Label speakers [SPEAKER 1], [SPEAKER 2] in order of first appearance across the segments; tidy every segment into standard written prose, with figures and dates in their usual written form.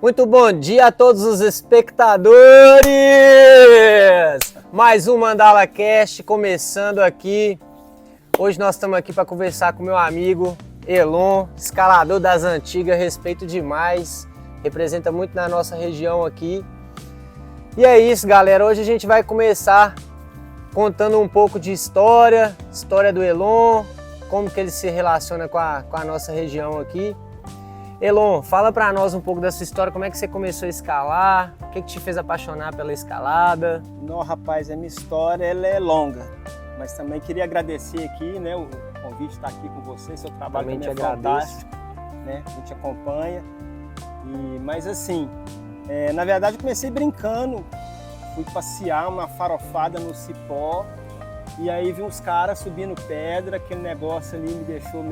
[SPEAKER 1] Muito bom dia a todos os espectadores! Mais um Mandala Cast começando aqui. Hoje nós estamos aqui para conversar com meu amigo Elon, escalador das antigas, respeito demais, representa muito na nossa região aqui. E é isso, galera, hoje a gente vai começar contando um pouco de história do Elon, como que ele se relaciona com a nossa região aqui. Elon, fala pra nós um pouco da sua história, como é que você começou a escalar, o que te fez apaixonar pela escalada?
[SPEAKER 2] Não, rapaz, a minha história ela é longa, mas também queria agradecer aqui, né, o convite de estar aqui com você, seu trabalho também é fantástico, né, a gente acompanha. Mas assim, na verdade eu comecei brincando, fui passear uma farofada no Cipó e aí vi uns caras subindo pedra, aquele negócio ali me deixou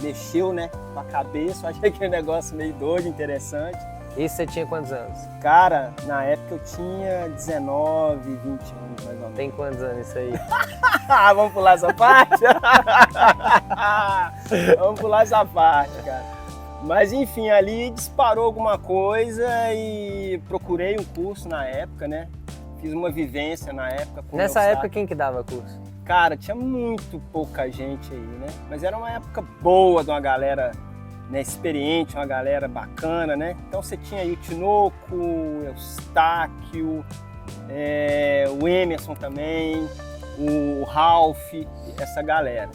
[SPEAKER 2] mexeu, né, com a cabeça, eu achei aquele negócio meio doido, interessante.
[SPEAKER 1] E você tinha quantos anos?
[SPEAKER 2] Cara, na época eu tinha 19, 20 anos mais ou menos.
[SPEAKER 1] Tem quantos anos isso aí?
[SPEAKER 2] Vamos pular essa parte? Vamos pular essa parte, cara. Mas enfim, ali disparou alguma coisa e procurei um curso na época, né? Fiz uma vivência na época.
[SPEAKER 1] Nessa época quem que dava curso?
[SPEAKER 2] Cara, tinha muito pouca gente aí, né? Mas era uma época boa de uma galera, né, experiente, uma galera bacana, né? Então você tinha aí o Tinoco, o Eustáquio, o Emerson também, o Ralph, essa galera.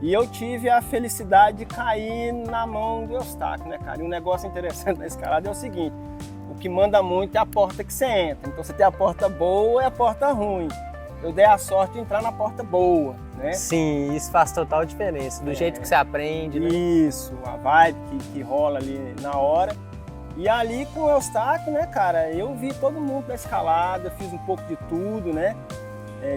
[SPEAKER 2] E eu tive a felicidade de cair na mão do Eustáquio, né, cara? E um negócio interessante na escalada é o seguinte, o que manda muito é a porta que você entra. Então você tem a porta boa e a porta ruim. Eu dei a sorte de entrar na porta boa, né?
[SPEAKER 1] Sim, isso faz total diferença, do jeito que você aprende, né?
[SPEAKER 2] Isso, a vibe que rola ali na hora. E ali com o Eustáquio, né, cara, eu vi todo mundo da escalada, fiz um pouco de tudo, né?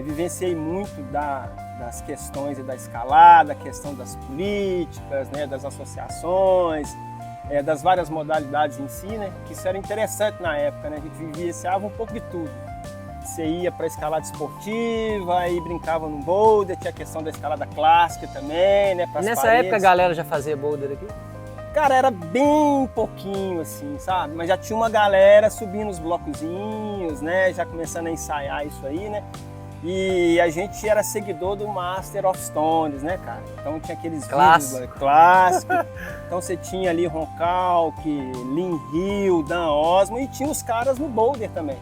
[SPEAKER 2] Vivenciei muito das questões da escalada, a questão das políticas, né, das associações, das várias modalidades em si, né? Que isso era interessante na época, né? A gente vivenciava um pouco de tudo. Você ia para a escalada esportiva, aí brincava no boulder, tinha a questão da escalada clássica também, né?
[SPEAKER 1] Nessa época a galera já fazia boulder aqui?
[SPEAKER 2] Cara, era bem pouquinho assim, sabe? Mas já tinha uma galera subindo os blocozinhos, né? Já começando a ensaiar isso aí, né? E a gente era seguidor do Master of Stones, né, cara? Então tinha aqueles vídeos clássicos. Então você tinha ali Ron Kalk, Lin Hill, Dan Osman e tinha os caras no boulder também.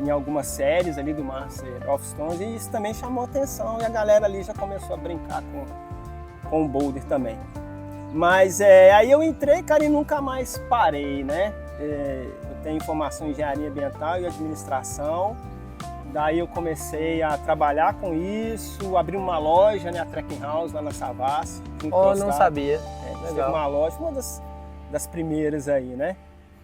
[SPEAKER 2] Em algumas séries ali do Master of Stones, e isso também chamou atenção e a galera ali já começou a brincar com o boulder também. Mas aí eu entrei, cara, e nunca mais parei, né? Eu tenho formação em engenharia ambiental e administração, daí eu comecei a trabalhar com isso, abri uma loja, né, a Trekking House lá na Savassi.
[SPEAKER 1] Não sabia.
[SPEAKER 2] Legal. Uma loja, uma das primeiras aí, né?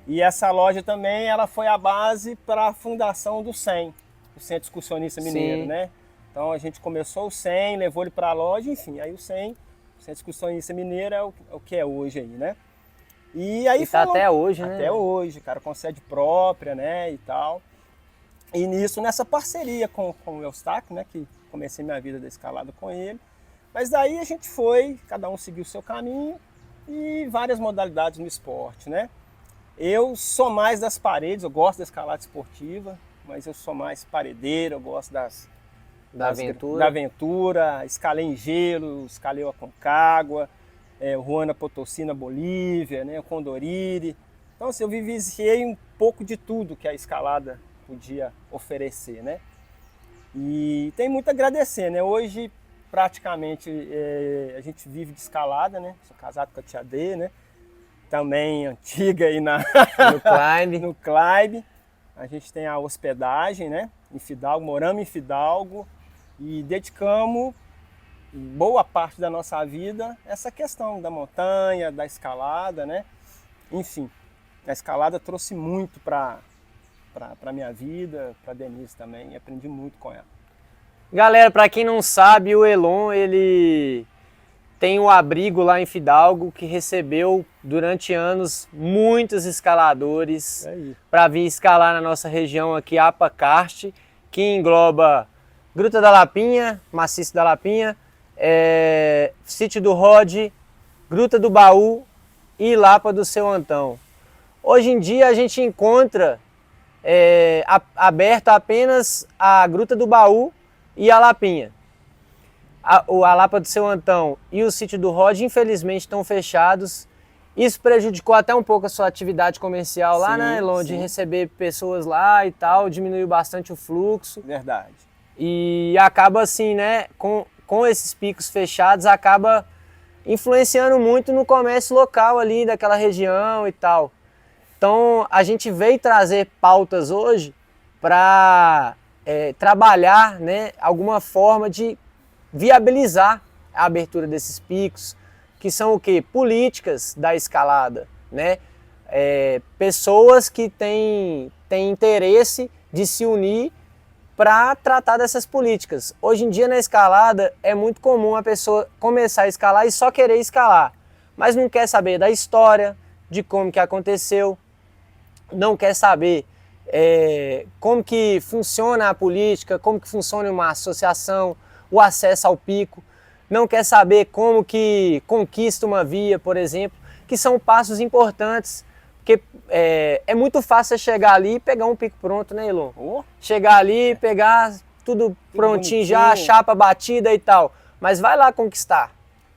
[SPEAKER 2] E essa loja também, ela foi a base para a fundação do CEM, o Centro Excursionista Mineiro, né? Então a gente começou o CEM, levou ele para a loja, enfim, aí o CEM, o Centro Excursionista Mineiro é o que é hoje aí, né? E aí
[SPEAKER 1] tá até hoje, né?
[SPEAKER 2] Até hoje, cara, com sede própria, né, e tal. E nessa parceria com o Eustáquio, né, que comecei minha vida da escalada com ele. Mas daí a gente foi, cada um seguiu o seu caminho e várias modalidades no esporte, né? Eu sou mais das paredes, eu gosto da escalada esportiva, mas eu sou mais paredeiro, eu gosto da aventura, escalei em gelo, escalei o Aconcagua, o Huayna Potosí na Bolívia, né, o Condoriri. Então assim, eu vivenciei um pouco de tudo que a escalada podia oferecer, né? E tem muito a agradecer, né? Hoje praticamente a gente vive de escalada, né? Sou casado com a Tia D, né? Também antiga aí no Climb. A gente tem a hospedagem, né? Em Fidalgo, moramos em Fidalgo e dedicamos boa parte da nossa vida a essa questão da montanha, da escalada, né? Enfim, a escalada trouxe muito para minha vida, para Denise também, e aprendi muito com ela.
[SPEAKER 1] Galera, para quem não sabe, o Elon, ele tem um abrigo lá em Fidalgo que recebeu durante anos muitos escaladores para vir escalar na nossa região aqui, Apacarte, que engloba Gruta da Lapinha, Maciço da Lapinha, Sítio do Rode, Gruta do Baú e Lapa do Seu Antão. Hoje em dia a gente encontra aberto apenas a Gruta do Baú e a Lapinha. A Lapa do Seu Antão e o Sítio do Rod, infelizmente, estão fechados. Isso prejudicou até um pouco a sua atividade comercial lá, né, Elon? De receber pessoas lá e tal, diminuiu bastante o fluxo.
[SPEAKER 2] Verdade.
[SPEAKER 1] E acaba assim, né, com esses picos fechados, acaba influenciando muito no comércio local ali daquela região e tal. Então a gente veio trazer pautas hoje para trabalhar, né, alguma forma de viabilizar a abertura desses picos, que são o quê? Políticas da escalada, né? Pessoas que têm interesse de se unir para tratar dessas políticas. Hoje em dia na escalada é muito comum a pessoa começar a escalar e só querer escalar, mas não quer saber da história, de como que aconteceu, não quer saber como que funciona a política, como que funciona uma associação, o acesso ao pico, não quer saber como que conquista uma via, por exemplo, que são passos importantes, porque é muito fácil você chegar ali e pegar um pico pronto, né, Elon? Chegar ali, pegar tudo prontinho já, chapa batida e tal, mas vai lá conquistar,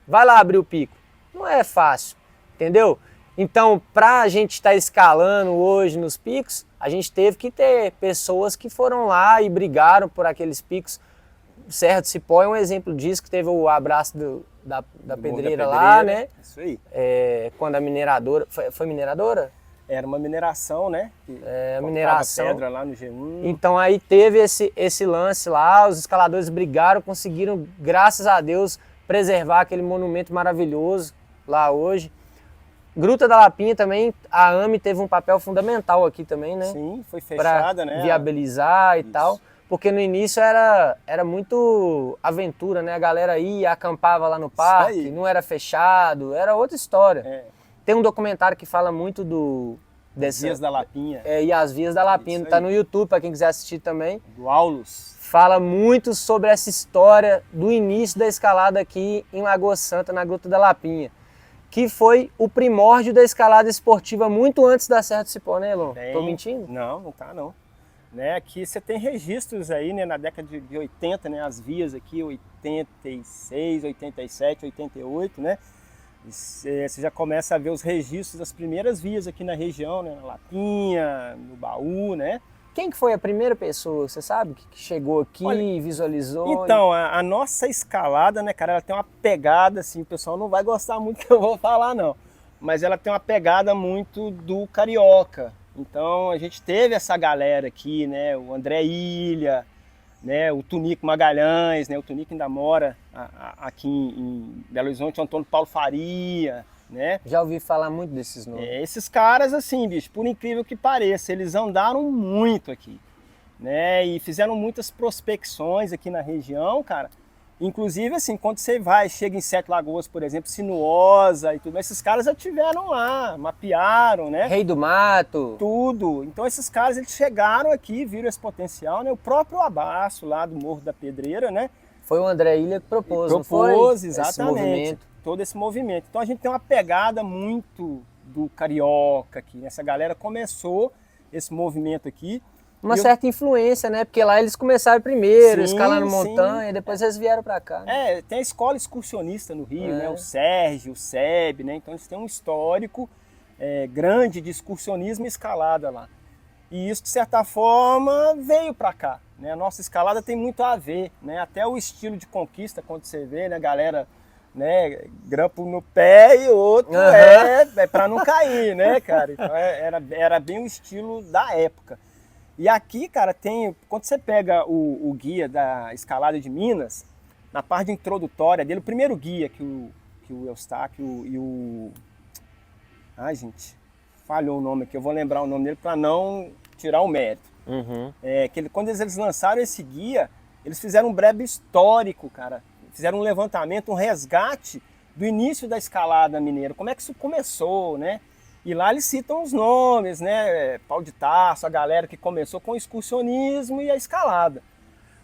[SPEAKER 1] vai lá abrir o pico. Não é fácil, entendeu? Então, para a gente estar escalando hoje nos picos, a gente teve que ter pessoas que foram lá e brigaram por aqueles picos. Serra do Cipó é um exemplo disso, que teve o abraço da pedreira lá, né?
[SPEAKER 2] Isso aí.
[SPEAKER 1] Quando a mineradora... Foi mineradora?
[SPEAKER 2] Era uma mineração, né?
[SPEAKER 1] A mineração.
[SPEAKER 2] Pedra lá no G1.
[SPEAKER 1] Então aí teve esse lance lá, os escaladores brigaram, conseguiram, graças a Deus, preservar aquele monumento maravilhoso lá hoje. Gruta da Lapinha também, a AME teve um papel fundamental aqui também, né?
[SPEAKER 2] Sim, foi fechada, né?
[SPEAKER 1] Viabilizar e tal. Porque no início era muito aventura, né? A galera ia, acampava lá no parque, não era fechado, era outra história. Tem um documentário que fala muito
[SPEAKER 2] das Vias da Lapinha.
[SPEAKER 1] E as Vias da Lapinha, tá no YouTube para quem quiser assistir também.
[SPEAKER 2] Do Aulus.
[SPEAKER 1] Fala muito sobre essa história do início da escalada aqui em Lagoa Santa, na Gruta da Lapinha, que foi o primórdio da escalada esportiva muito antes da Serra do Cipó, né, Elon? Tô mentindo?
[SPEAKER 2] Não, não tá não. Né, aqui você tem registros aí, né, na década de 80, né, as vias aqui, 86, 87, 88, né, você já começa a ver os registros das primeiras vias aqui na região, né, na Lapinha, no Baú, né.
[SPEAKER 1] Quem que foi a primeira pessoa, você sabe, que chegou aqui e visualizou?
[SPEAKER 2] Então, a nossa escalada, né, cara, ela tem uma pegada, assim, o pessoal não vai gostar muito que eu vou falar, não, mas ela tem uma pegada muito do carioca. Então a gente teve essa galera aqui, né, o André Ilha, né, o Tunico Magalhães, né, o Tunico ainda mora aqui em Belo Horizonte, o Antônio Paulo Faria, né.
[SPEAKER 1] Já ouvi falar muito desses nomes.
[SPEAKER 2] Esses caras, assim, bicho, por incrível que pareça, eles andaram muito aqui, né, e fizeram muitas prospecções aqui na região, cara. Inclusive, assim, quando você chega em Sete Lagoas, por exemplo, Sinuosa e tudo, esses caras já estiveram lá, mapearam, né?
[SPEAKER 1] Rei do Mato.
[SPEAKER 2] Tudo. Então esses caras, eles chegaram aqui, viram esse potencial, né? O próprio Abaço lá do Morro da Pedreira, né?
[SPEAKER 1] Foi o André Ilha que propôs, não foi?
[SPEAKER 2] Exatamente.
[SPEAKER 1] Esse movimento.
[SPEAKER 2] Todo esse movimento. Então a gente tem uma pegada muito do carioca aqui, né? Essa galera começou esse movimento aqui.
[SPEAKER 1] Uma certa influência, né? Porque lá eles começaram primeiro, escalando montanha, e depois eles vieram para cá. Né?
[SPEAKER 2] Tem a escola excursionista no Rio, né? O Sérgio, o SEB, né? Então eles têm um histórico grande de excursionismo e escalada lá. E isso, de certa forma, veio para cá, né? A nossa escalada tem muito a ver, né? Até o estilo de conquista, quando você vê, né, galera, né, grampo no pé e outro é para não cair, né, cara? Então era bem o estilo da época. E aqui, cara, quando você pega o guia da Escalada de Minas, na parte introdutória dele, o primeiro guia que o Eustáquio e o... Ai, gente, falhou o nome aqui, eu vou lembrar o nome dele para não tirar o mérito. Quando eles lançaram esse guia, eles fizeram um breve histórico, cara. Fizeram um levantamento, um resgate do início da escalada mineira, como é que isso começou, né? E lá eles citam os nomes, né? Pau de Tarso, a galera que começou com o excursionismo e a escalada.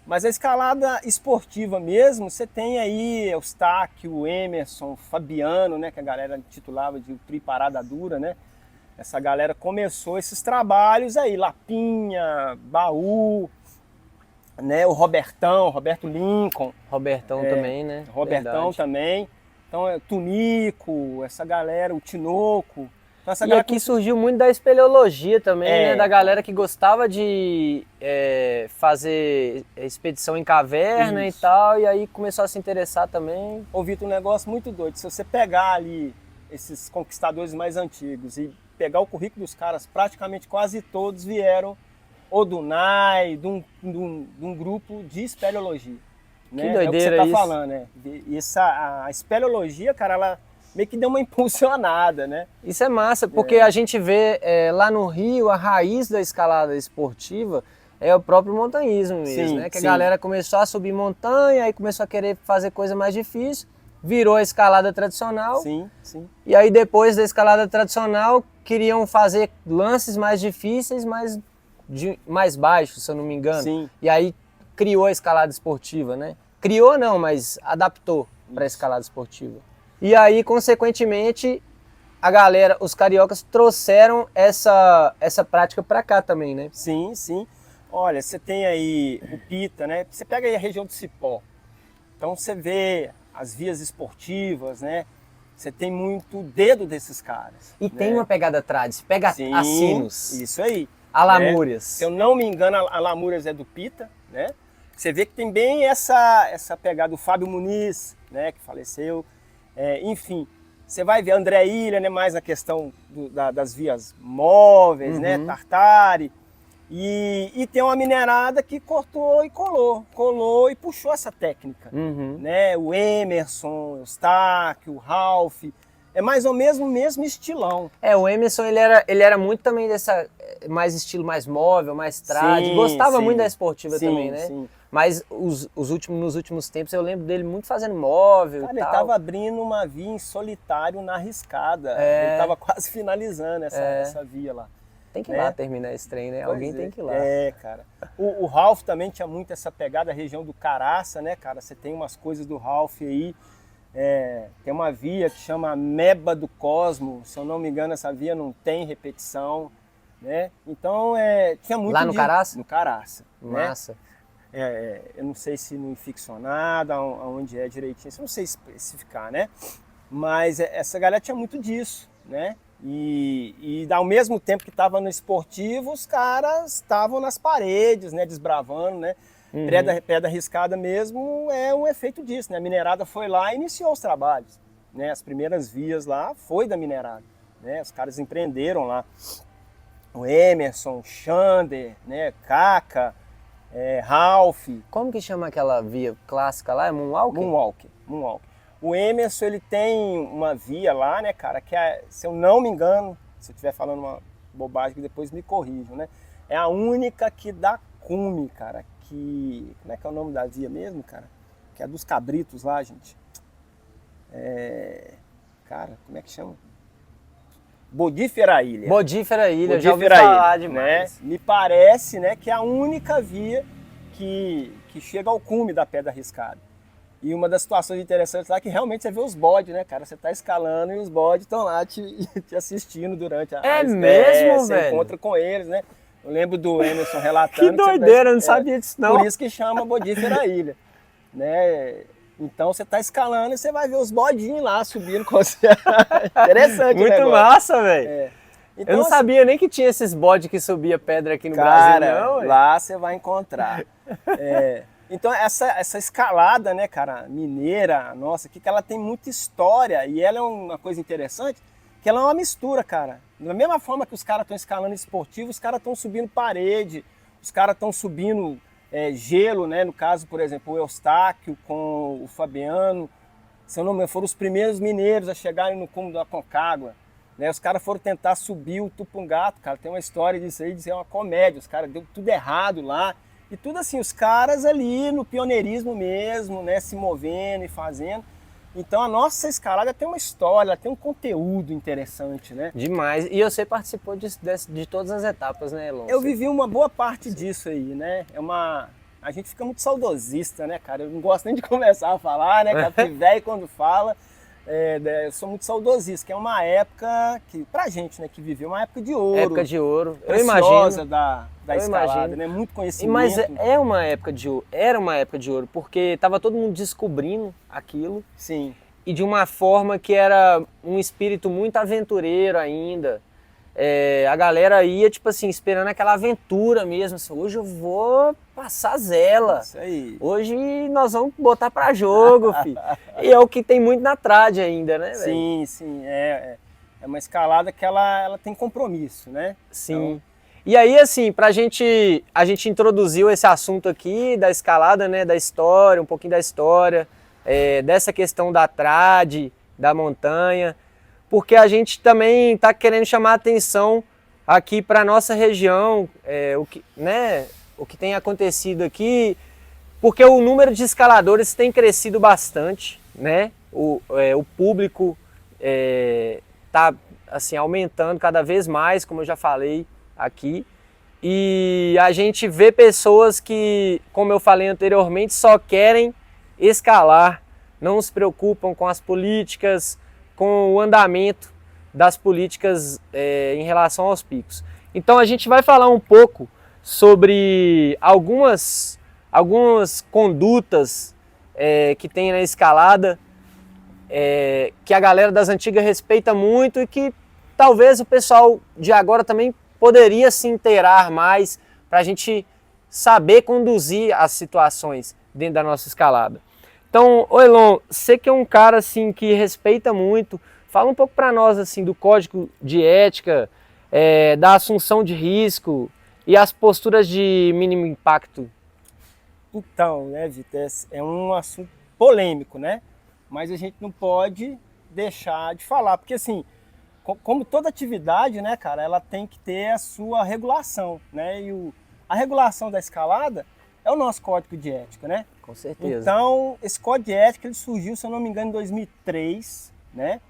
[SPEAKER 2] Mas a escalada esportiva mesmo, você tem aí Eustáquio, Emerson, Fabiano, né? Que a galera titulava de Tri Parada Dura, né? Essa galera começou esses trabalhos aí, Lapinha, Baú, né? O Roberto Lincoln.
[SPEAKER 1] Robertão também, né?
[SPEAKER 2] Robertão
[SPEAKER 1] Verdade.
[SPEAKER 2] também. Então, Tunico, essa galera, o Tinoco. Então, essa
[SPEAKER 1] E
[SPEAKER 2] galera
[SPEAKER 1] aqui surgiu muito da espeleologia também,
[SPEAKER 2] É.
[SPEAKER 1] né? Da galera que gostava de fazer expedição em caverna
[SPEAKER 2] Isso.
[SPEAKER 1] e tal, e aí começou a se interessar também.
[SPEAKER 2] Ô, Vitor, um negócio muito doido. Se você pegar ali esses conquistadores mais antigos e pegar o currículo dos caras, praticamente quase todos vieram ou do NAI, de um grupo de espeleologia. Né?
[SPEAKER 1] Que doideira
[SPEAKER 2] é o que você tá
[SPEAKER 1] isso.
[SPEAKER 2] falando, né? E a espeleologia, cara, ela meio que deu uma impulsionada, né?
[SPEAKER 1] Isso é massa, porque a gente vê lá no Rio, a raiz da escalada esportiva é o próprio montanhismo mesmo,
[SPEAKER 2] Sim,
[SPEAKER 1] né? Que
[SPEAKER 2] sim.
[SPEAKER 1] a galera começou a subir montanha, aí começou a querer fazer coisa mais difícil, virou a escalada tradicional.
[SPEAKER 2] Sim, sim.
[SPEAKER 1] E aí depois da escalada tradicional, queriam fazer lances mais difíceis, mas mais baixos, se eu não me engano.
[SPEAKER 2] Sim.
[SPEAKER 1] E aí criou a escalada esportiva, né? Criou não, mas adaptou para a escalada esportiva. E aí, consequentemente, a galera, os cariocas trouxeram essa prática para cá também, né?
[SPEAKER 2] Sim, sim. Olha, você tem aí o Pita, né? Você pega aí a região do Cipó. Então você vê as vias esportivas, né? Você tem muito dedo desses caras.
[SPEAKER 1] E
[SPEAKER 2] né?
[SPEAKER 1] tem uma pegada trad, pega
[SPEAKER 2] Sim,
[SPEAKER 1] a Sinos,
[SPEAKER 2] Isso aí.
[SPEAKER 1] a
[SPEAKER 2] né?
[SPEAKER 1] Lamúrias.
[SPEAKER 2] Se eu não me engano, a Lamúrias é do Pita, né? Você vê que tem bem essa pegada do Fábio Muniz, né? Que faleceu. Enfim, você vai ver André Ilha, né? Mais a questão das vias móveis, né? Tartari. E tem uma minerada que cortou e colou e puxou essa técnica. Né? O Emerson, o Eustáquio, o Ralph, é mais ou menos o mesmo estilão.
[SPEAKER 1] O Emerson, ele era muito também dessa, mais estilo mais móvel, mais trad,
[SPEAKER 2] Sim,
[SPEAKER 1] gostava
[SPEAKER 2] sim.
[SPEAKER 1] muito da esportiva
[SPEAKER 2] Sim,
[SPEAKER 1] também, né?
[SPEAKER 2] sim.
[SPEAKER 1] Mas nos últimos tempos eu lembro dele muito fazendo móvel
[SPEAKER 2] Cara,
[SPEAKER 1] e
[SPEAKER 2] ele
[SPEAKER 1] tal.
[SPEAKER 2] estava abrindo uma via em solitário na Arriscada. Ele estava quase finalizando essa via lá.
[SPEAKER 1] Tem que ir
[SPEAKER 2] né?
[SPEAKER 1] lá terminar esse trem, né?
[SPEAKER 2] Pois
[SPEAKER 1] Alguém
[SPEAKER 2] é.
[SPEAKER 1] tem que ir lá.
[SPEAKER 2] Cara. O Ralph também tinha muito essa pegada, a região do Caraça, né, cara? Você tem umas coisas do Ralph aí. Tem uma via que chama Meba do Cosmo. Se eu não me engano, essa via não tem repetição, né? Então, tinha muito
[SPEAKER 1] Lá no Caraça?
[SPEAKER 2] No Caraça.
[SPEAKER 1] Massa.
[SPEAKER 2] Né? Eu não sei se no Inficcionado, aonde é direitinho, eu não sei especificar, né? Mas essa galera tinha muito disso, né? E ao mesmo tempo que estava no esportivo, os caras estavam nas paredes, né? Desbravando, né? Pedra Riscada mesmo é um efeito disso, né? A minerada foi lá e iniciou os trabalhos, né? As primeiras vias lá foi da minerada, né? Os caras empreenderam lá. O Emerson, Xander, né? Caca, Ralph.
[SPEAKER 1] Como que chama aquela via clássica lá? É Moonwalk?
[SPEAKER 2] Moonwalk. O Emerson, ele tem uma via lá, né, cara, que se eu não me engano, se eu estiver falando uma bobagem, que depois me corrijam, né? É a única que dá cume, cara, que... Como é que é o nome da via mesmo, cara? Que é dos cabritos lá, gente. Cara, como é que chama? Bodífera Ilha.
[SPEAKER 1] Bodífera Ilha,
[SPEAKER 2] Bodífera
[SPEAKER 1] já ouvi falar
[SPEAKER 2] Ilha,
[SPEAKER 1] demais.
[SPEAKER 2] né? Me parece, né, que é a única via que chega ao cume da Pedra Riscada. E uma das situações interessantes lá é que realmente você vê os bodes, né, cara? Você tá escalando e os bodes estão lá te assistindo durante a
[SPEAKER 1] mesmo,
[SPEAKER 2] você
[SPEAKER 1] velho?
[SPEAKER 2] encontra com eles, né? Eu lembro do Emerson relatando.
[SPEAKER 1] Que doideira, eu não sabia disso não.
[SPEAKER 2] Por isso que chama Bodífera Ilha, né? Então você tá escalando e você vai ver os bodinhos lá subindo com você. Interessante,
[SPEAKER 1] Muito
[SPEAKER 2] o negócio.
[SPEAKER 1] massa, velho.
[SPEAKER 2] Então,
[SPEAKER 1] Eu não
[SPEAKER 2] assim,
[SPEAKER 1] sabia nem que tinha esses bodes que subia pedra aqui no
[SPEAKER 2] cara,
[SPEAKER 1] Brasil, não.
[SPEAKER 2] lá você vai encontrar. Então essa escalada, né, cara, mineira, nossa, que ela tem muita história e ela é uma coisa interessante, que ela é uma mistura, cara. Da mesma forma que os caras estão escalando esportivo, os caras estão subindo parede, os caras estão subindo gelo, né? No caso, por exemplo, o Eustáquio com o Fabiano, se eu não me engano, foram os primeiros mineiros a chegarem no cume da Concagua. Né? Os caras foram tentar subir o Tupungato, cara, tem uma história disso aí, de ser uma comédia, os caras deu tudo errado lá. E tudo assim, os caras ali no pioneirismo mesmo, né, se movendo e fazendo. Então a nossa escalada tem uma história, ela tem um conteúdo interessante, né?
[SPEAKER 1] Demais. E você participou de todas as etapas, né, Elon?
[SPEAKER 2] Eu vivi uma boa parte disso aí, né? A gente fica muito saudosista, né, cara? Eu não gosto nem de começar a falar, né? Que velho quando fala. eu sou muito saudosista, que é uma época que, pra gente, né, que viveu, uma época de ouro.
[SPEAKER 1] Época de ouro. Eu
[SPEAKER 2] preciosa
[SPEAKER 1] imagino.
[SPEAKER 2] da escalada, né? Muito conhecimento.
[SPEAKER 1] Mas é uma época de ouro, era uma época de ouro, porque tava todo mundo descobrindo aquilo.
[SPEAKER 2] Sim.
[SPEAKER 1] E de uma forma que era um espírito muito aventureiro ainda. A galera ia, tipo assim, esperando aquela aventura mesmo. Assim, hoje eu vou passar zela.
[SPEAKER 2] Isso aí.
[SPEAKER 1] Hoje nós vamos botar pra jogo, filho. E é o que tem muito na trad ainda, né, velho?
[SPEAKER 2] Sim, sim. É uma escalada que ela tem compromisso, né?
[SPEAKER 1] Sim.
[SPEAKER 2] Então...
[SPEAKER 1] E aí, assim, a gente introduziu esse assunto aqui da escalada, né, da história, um pouquinho da história, dessa questão da trad, da montanha, porque a gente também está querendo chamar a atenção aqui para nossa região, o que tem acontecido aqui, porque o número de escaladores tem crescido bastante, né? O público está assim, aumentando cada vez mais, como eu já falei aqui, e a gente vê pessoas que, como eu falei anteriormente, só querem escalar, não se preocupam com as políticas, com o andamento das políticas em relação aos picos. Então a gente vai falar um pouco sobre algumas condutas que tem na escalada, que a galera das antigas respeita muito e que talvez o pessoal de agora também poderia se inteirar mais para a gente saber conduzir as situações dentro da nossa escalada. Então, Elon, você que é um cara assim que respeita muito, fala um pouco para nós assim do código de ética, da assunção de risco e as posturas de mínimo impacto.
[SPEAKER 2] Então, né, Vitor, é um assunto polêmico, né? Mas a gente não pode deixar de falar, porque assim, como toda atividade, né, cara, ela tem que ter a sua regulação, né? E a regulação da escalada é o nosso código de ética, né?
[SPEAKER 1] Com certeza.
[SPEAKER 2] Então, esse código de ética ele surgiu, se eu não me engano, em 2003, né?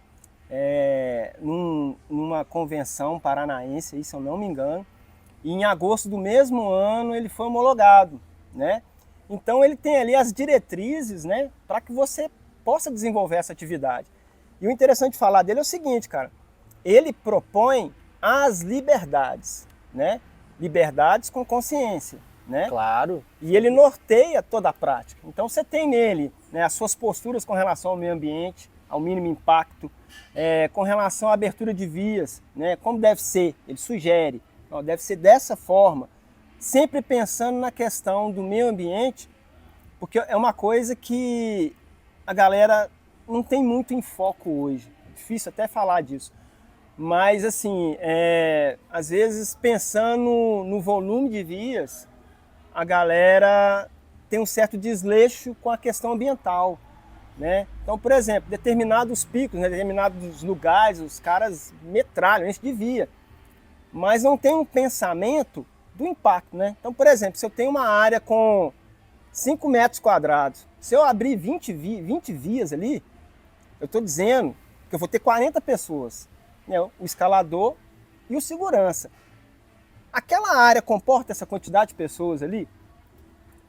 [SPEAKER 2] Numa convenção paranaense, aí, se eu não me engano. E em agosto do mesmo ano ele foi homologado, né? Então ele tem ali as diretrizes, né, para que você possa desenvolver essa atividade. E o interessante de falar dele é o seguinte, cara, ele propõe as liberdades, né? Liberdades com consciência, né?
[SPEAKER 1] Claro.
[SPEAKER 2] E ele norteia toda a prática. Então você tem nele, né, as suas posturas com relação ao meio ambiente, ao mínimo impacto, com relação à abertura de vias, né, como deve ser, ele sugere, deve ser dessa forma, sempre pensando na questão do meio ambiente, porque é uma coisa que a galera não tem muito em foco hoje. É difícil até falar disso. Mas, assim, às vezes, pensando no volume de vias, a galera tem um certo desleixo com a questão ambiental, né? Então, por exemplo, determinados picos, né, determinados lugares, os caras metralham, enchem de via. Mas não tem um pensamento do impacto, né? Então, por exemplo, se eu tenho uma área com 5 metros quadrados, se eu abrir 20 vias ali, eu estou dizendo que eu vou ter 40 pessoas, né? O escalador e o segurança. Aquela área comporta essa quantidade de pessoas ali?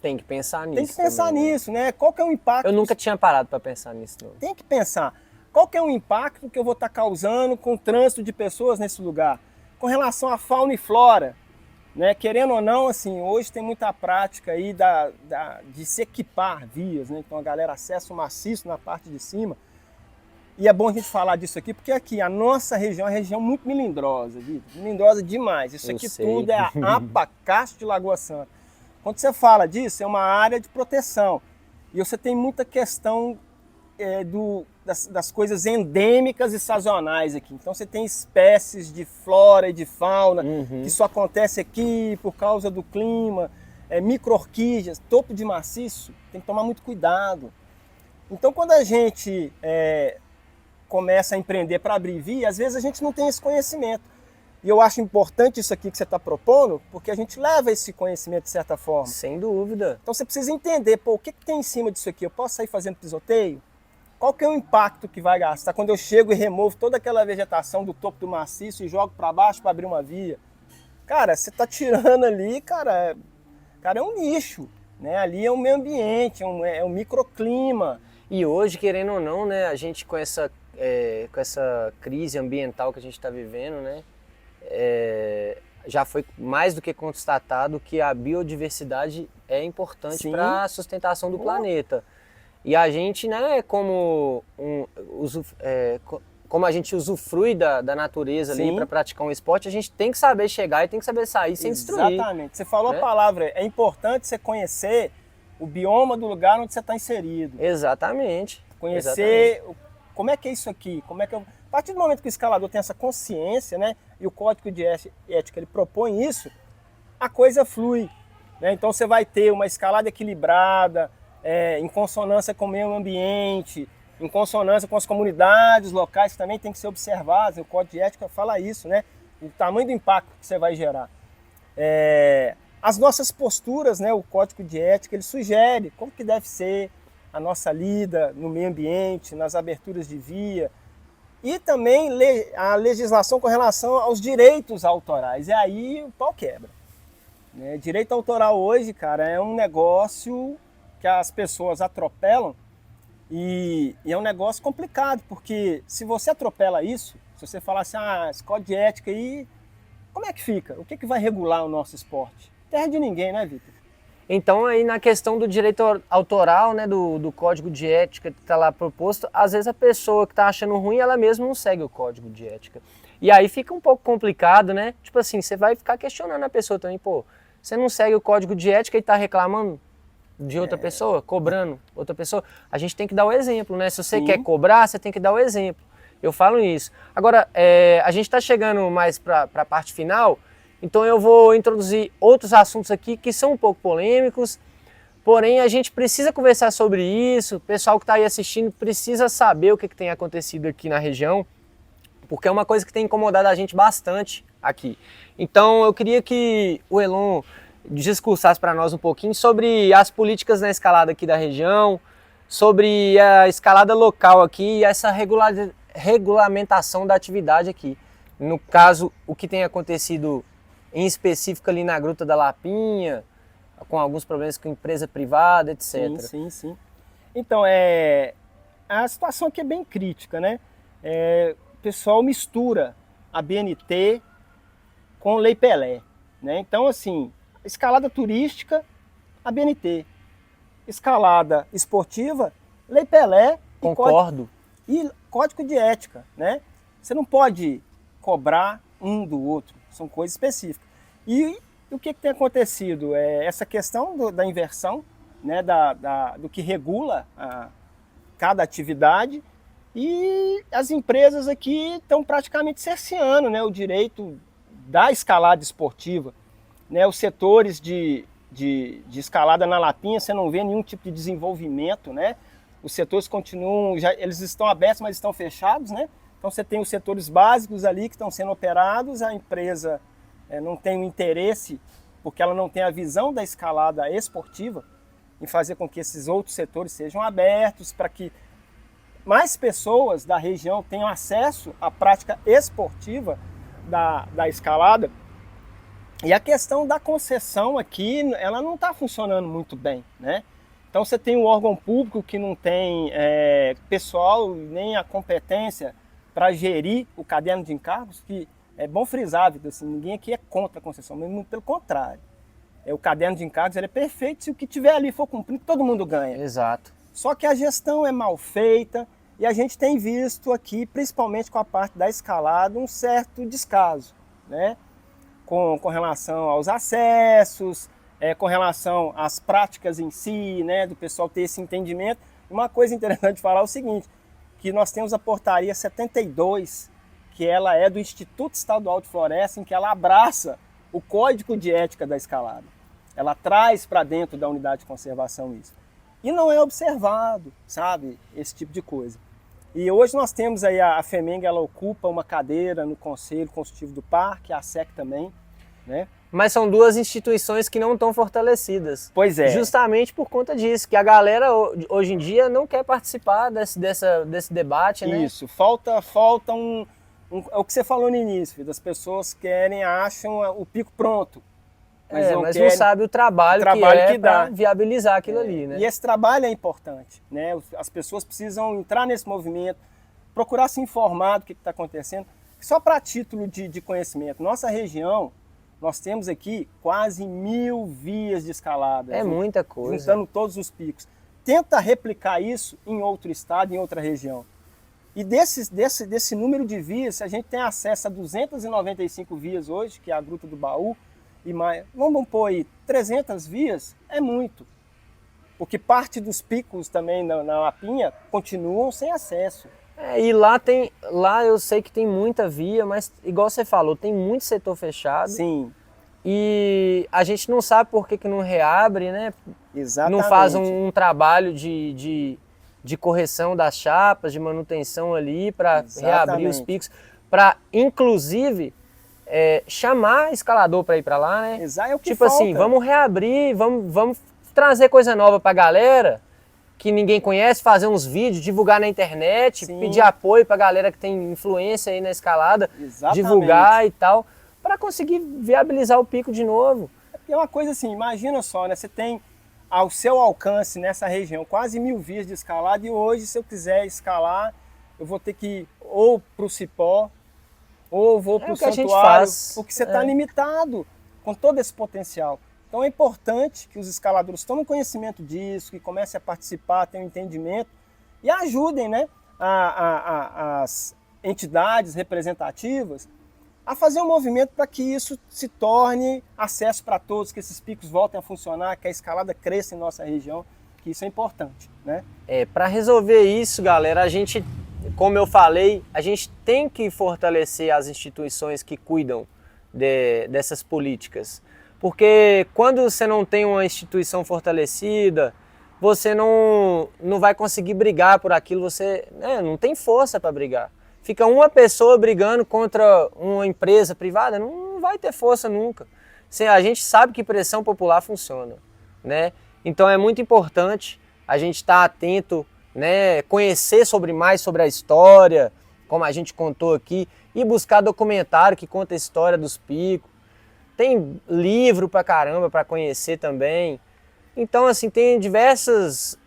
[SPEAKER 1] Tem que pensar nisso.
[SPEAKER 2] Tem que pensar
[SPEAKER 1] também,
[SPEAKER 2] nisso, né? Qual que é o impacto?
[SPEAKER 1] Eu nunca tinha parado para pensar nisso. Não.
[SPEAKER 2] Tem que pensar. Qual que é o impacto que eu vou estar causando com o trânsito de pessoas nesse lugar? Com relação à fauna e flora, né? Querendo ou não, assim, hoje tem muita prática aí de se equipar vias, né? Então a galera acessa o maciço na parte de cima. E é bom a gente falar disso aqui, porque aqui a nossa região é uma região muito melindrosa, Vitor. Melindrosa demais. Isso aqui tudo é a Apacacho de Lagoa Santa. Quando você fala disso, é uma área de proteção. E você tem muita questão das coisas endêmicas e sazonais aqui. Então você tem espécies de flora e de fauna que só acontece aqui por causa do clima, micro-orquídeas, topo de maciço, tem que tomar muito cuidado. Então quando a gente começa a empreender para abrir via, às vezes a gente não tem esse conhecimento. E eu acho importante isso aqui que você está propondo, porque a gente leva esse conhecimento de certa forma.
[SPEAKER 1] Sem dúvida.
[SPEAKER 2] Então você precisa entender, o que tem em cima disso aqui? Eu posso sair fazendo pisoteio? Qual que é o impacto que vai gastar quando eu chego e removo toda aquela vegetação do topo do maciço e jogo para baixo para abrir uma via? Cara, você está tirando ali, cara, é um nicho, né? Ali é um meio ambiente, é um microclima.
[SPEAKER 1] E hoje, querendo ou não, né, a gente com essa com essa crise ambiental que a gente está vivendo, né, já foi mais do que constatado que a biodiversidade é importante para a sustentação do planeta. E a gente, né, como a gente usufrui da natureza ali para praticar um esporte, a gente tem que saber chegar e tem que saber sair sem destruir.
[SPEAKER 2] Exatamente. Você falou a palavra, é importante você conhecer o bioma do lugar onde você está inserido.
[SPEAKER 1] Exatamente.
[SPEAKER 2] Conhecer como é que é isso aqui, a partir do momento que o escalador tem essa consciência, né, e o código de ética ele propõe isso, a coisa flui, né? Então você vai ter uma escalada equilibrada, em consonância com o meio ambiente, em consonância com as comunidades locais que também tem que ser observadas. O código de ética fala isso, né? O tamanho do impacto que você vai gerar. As nossas posturas, né? O código de ética ele sugere como que deve ser a nossa lida no meio ambiente, nas aberturas de via, e também a legislação com relação aos direitos autorais. E aí o pau quebra, né? Direito autoral hoje, cara, é um negócio que as pessoas atropelam e é um negócio complicado, porque se você atropela isso, se você falar assim, esse código de ética aí, como é que fica? O que vai regular o nosso esporte? Terra de ninguém, né, Vitor?
[SPEAKER 1] Então, aí na questão do direito autoral, né, do código de ética que está lá proposto, às vezes a pessoa que está achando ruim, ela mesma não segue o código de ética. E aí fica um pouco complicado, né? Tipo assim, você vai ficar questionando a pessoa também, pô, você não segue o código de ética e está reclamando de outra pessoa, cobrando outra pessoa. A gente tem que dar o exemplo, né? Se você quer cobrar, você tem que dar o exemplo. Eu falo isso. Agora, a gente está chegando mais para a parte final, então eu vou introduzir outros assuntos aqui que são um pouco polêmicos, porém a gente precisa conversar sobre isso, o pessoal que está aí assistindo precisa saber o que tem acontecido aqui na região, porque é uma coisa que tem incomodado a gente bastante aqui. Então eu queria que o Elon discursasse para nós um pouquinho sobre as políticas na escalada aqui da região, sobre a escalada local aqui e essa regulamentação da atividade aqui. No caso, o que tem acontecido em específico ali na Gruta da Lapinha, com alguns problemas com empresa privada, etc.
[SPEAKER 2] Sim. Então, a situação aqui é bem crítica, né? O pessoal mistura a BNT com Lei Pelé, né? Então, assim, escalada turística, a BNT. Escalada esportiva, Lei Pelé.
[SPEAKER 1] Concordo.
[SPEAKER 2] E código de ética, né? Você não pode cobrar um do outro, são coisas específicas. E o que tem acontecido? Essa questão da inversão, né, do que regula cada atividade, e as empresas aqui estão praticamente cerceando, né, o direito da escalada esportiva. Né, os setores de escalada na Lapinha, você não vê nenhum tipo de desenvolvimento, né? Os setores continuam, eles estão abertos, mas estão fechados, né? Então você tem os setores básicos ali que estão sendo operados, a empresa não tem o interesse, porque ela não tem a visão da escalada esportiva, em fazer com que esses outros setores sejam abertos, para que mais pessoas da região tenham acesso à prática esportiva da escalada. E a questão da concessão aqui, ela não está funcionando muito bem, né? Então você tem um órgão público que não tem pessoal nem a competência para gerir o caderno de encargos, que é bom frisar, assim, ninguém aqui é contra a concessão, mesmo pelo contrário. O caderno de encargos ele é perfeito, se o que tiver ali for cumprido, todo mundo ganha.
[SPEAKER 1] Exato.
[SPEAKER 2] Só que a gestão é mal feita e a gente tem visto aqui, principalmente com a parte da escalada, um certo descaso, né? Com relação aos acessos, com relação às práticas em si, né, do pessoal ter esse entendimento. Uma coisa interessante de falar é o seguinte, que nós temos a portaria 72, que ela é do Instituto Estadual de Floresta, em que ela abraça o Código de Ética da Escalada. Ela traz para dentro da unidade de conservação isso. E não é observado, sabe, esse tipo de coisa. E hoje nós temos aí a FEMENG, ela ocupa uma cadeira no Conselho Consultivo do Parque, a SEC também, né?
[SPEAKER 1] Mas são duas instituições que não estão fortalecidas.
[SPEAKER 2] Pois é.
[SPEAKER 1] Justamente por conta disso, que a galera hoje em dia não quer participar desse debate, né?
[SPEAKER 2] Isso, falta é o que você falou no início, das pessoas acham o pico pronto.
[SPEAKER 1] Mas não sabe o trabalho que dá para viabilizar aquilo ali, né?
[SPEAKER 2] E esse trabalho é importante, né? As pessoas precisam entrar nesse movimento, procurar se informar do que está acontecendo. Só para título de conhecimento, nossa região, nós temos aqui quase 1000 vias de escalada.
[SPEAKER 1] É muita coisa.
[SPEAKER 2] Juntando todos os picos. Tenta replicar isso em outro estado, em outra região. E desse número de vias, a gente tem acesso a 295 vias hoje, que é a Gruta do Baú, e mais, vamos pôr aí, 300 vias, é muito. Porque parte dos picos também na Lapinha continuam sem acesso.
[SPEAKER 1] E lá eu sei que tem muita via, mas igual você falou, tem muito setor fechado.
[SPEAKER 2] Sim.
[SPEAKER 1] E a gente não sabe por que não reabre, né?
[SPEAKER 2] Exatamente.
[SPEAKER 1] Não faz um trabalho de correção das chapas, de manutenção ali para reabrir os picos, para inclusive chamar escalador para ir para lá, né?
[SPEAKER 2] Exato, é o que
[SPEAKER 1] tipo
[SPEAKER 2] falta.
[SPEAKER 1] Assim, vamos reabrir, vamos trazer coisa nova para a galera que ninguém conhece, fazer uns vídeos, divulgar na internet,
[SPEAKER 2] Sim.
[SPEAKER 1] pedir apoio para a galera que tem influência aí na escalada,
[SPEAKER 2] Exatamente.
[SPEAKER 1] divulgar e tal, para conseguir viabilizar o pico de novo.
[SPEAKER 2] É uma coisa assim, imagina só, né? Você tem ao seu alcance nessa região quase 1000 vias de escalada e hoje, se eu quiser escalar, eu vou ter que ir ou para o Cipó, ou vou para o Santuário, porque você está limitado com todo esse potencial. Então é importante que os escaladores tomem conhecimento disso, que comecem a participar, tenham entendimento e ajudem, né, as entidades representativas a fazer um movimento para que isso se torne acesso para todos, que esses picos voltem a funcionar, que a escalada cresça em nossa região, que isso é importante, né?
[SPEAKER 1] Para resolver isso, galera, a gente, como eu falei, a gente tem que fortalecer as instituições que cuidam dessas políticas. Porque quando você não tem uma instituição fortalecida, você não vai conseguir brigar por aquilo, você não tem força para brigar. Fica uma pessoa brigando contra uma empresa privada, não vai ter força nunca. A gente sabe que pressão popular funciona, né? Então é muito importante a gente estar atento, né? Conhecer mais sobre a história, como a gente contou aqui, e buscar documentário que conta a história dos picos. Tem livro pra caramba para conhecer também. Então, assim, tem diversas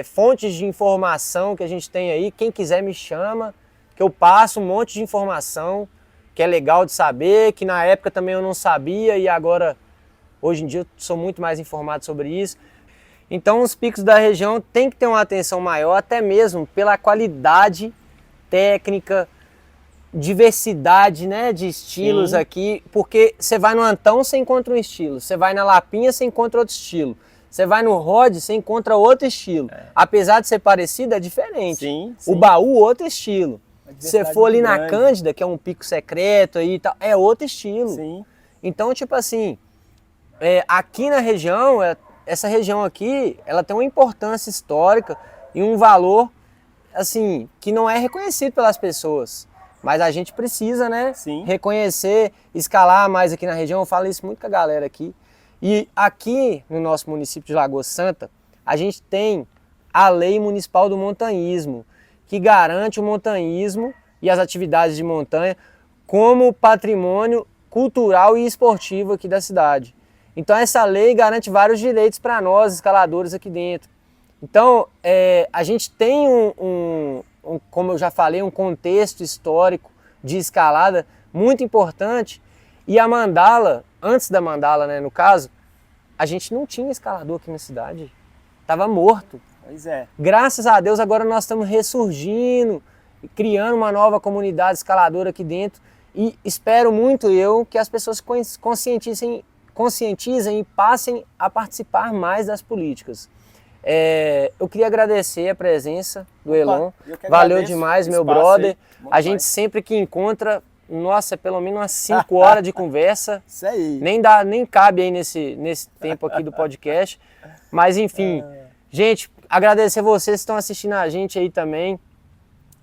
[SPEAKER 1] fontes de informação que a gente tem aí. Quem quiser me chama, que eu passo um monte de informação que é legal de saber, que na época também eu não sabia e agora, hoje em dia, eu sou muito mais informado sobre isso. Então, os picos da região tem que ter uma atenção maior, até mesmo pela qualidade técnica, diversidade, né, de estilos. Sim. Aqui, porque você vai no Antão, você encontra um estilo, você vai na Lapinha, você encontra outro estilo, você vai no Rod, você encontra outro estilo. Apesar de ser parecido, é diferente.
[SPEAKER 2] Sim.
[SPEAKER 1] O Baú, outro estilo. Se você for ali na Cândida, que é um pico secreto aí e tal, é outro estilo.
[SPEAKER 2] Sim.
[SPEAKER 1] Então, tipo assim, aqui na região, essa região aqui, ela tem uma importância histórica e um valor, assim, que não é reconhecido pelas pessoas. Mas a gente precisa, né, reconhecer, escalar mais aqui na região. Eu falo isso muito com a galera aqui. E aqui no nosso município de Lagoa Santa, a gente tem a Lei Municipal do Montanhismo, que garante o montanhismo e as atividades de montanha como patrimônio cultural e esportivo aqui da cidade. Então essa lei garante vários direitos para nós, escaladores aqui dentro. Então a gente tem como eu já falei, um contexto histórico de escalada muito importante. E a mandala, antes da mandala, né, no caso, a gente não tinha escalador aqui na cidade. Estava morto.
[SPEAKER 2] Pois é.
[SPEAKER 1] Graças a Deus agora nós estamos ressurgindo, criando uma nova comunidade escaladora aqui dentro. E espero muito que as pessoas conscientizem e passem a participar mais das políticas. Eu queria agradecer a presença do Elon. Valeu demais, meu brother. A gente sempre que encontra, nossa, pelo menos umas 5 horas de conversa.
[SPEAKER 2] Isso aí.
[SPEAKER 1] Nem cabe aí nesse tempo aqui do podcast. Mas enfim, gente, agradecer vocês que estão assistindo a gente aí também.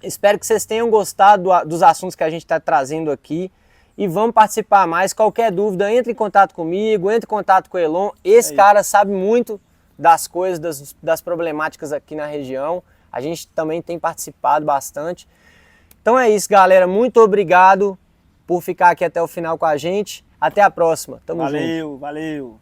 [SPEAKER 1] Espero que vocês tenham gostado dos assuntos que a gente está trazendo aqui. E vamos participar mais. Qualquer dúvida, entre em contato comigo, entre em contato com o Elon. Esse cara sabe muito das coisas, das problemáticas aqui na região. A gente também tem participado bastante. Então é isso, galera. Muito obrigado por ficar aqui até o final com a gente. Até a próxima. Tamo junto.
[SPEAKER 2] Valeu.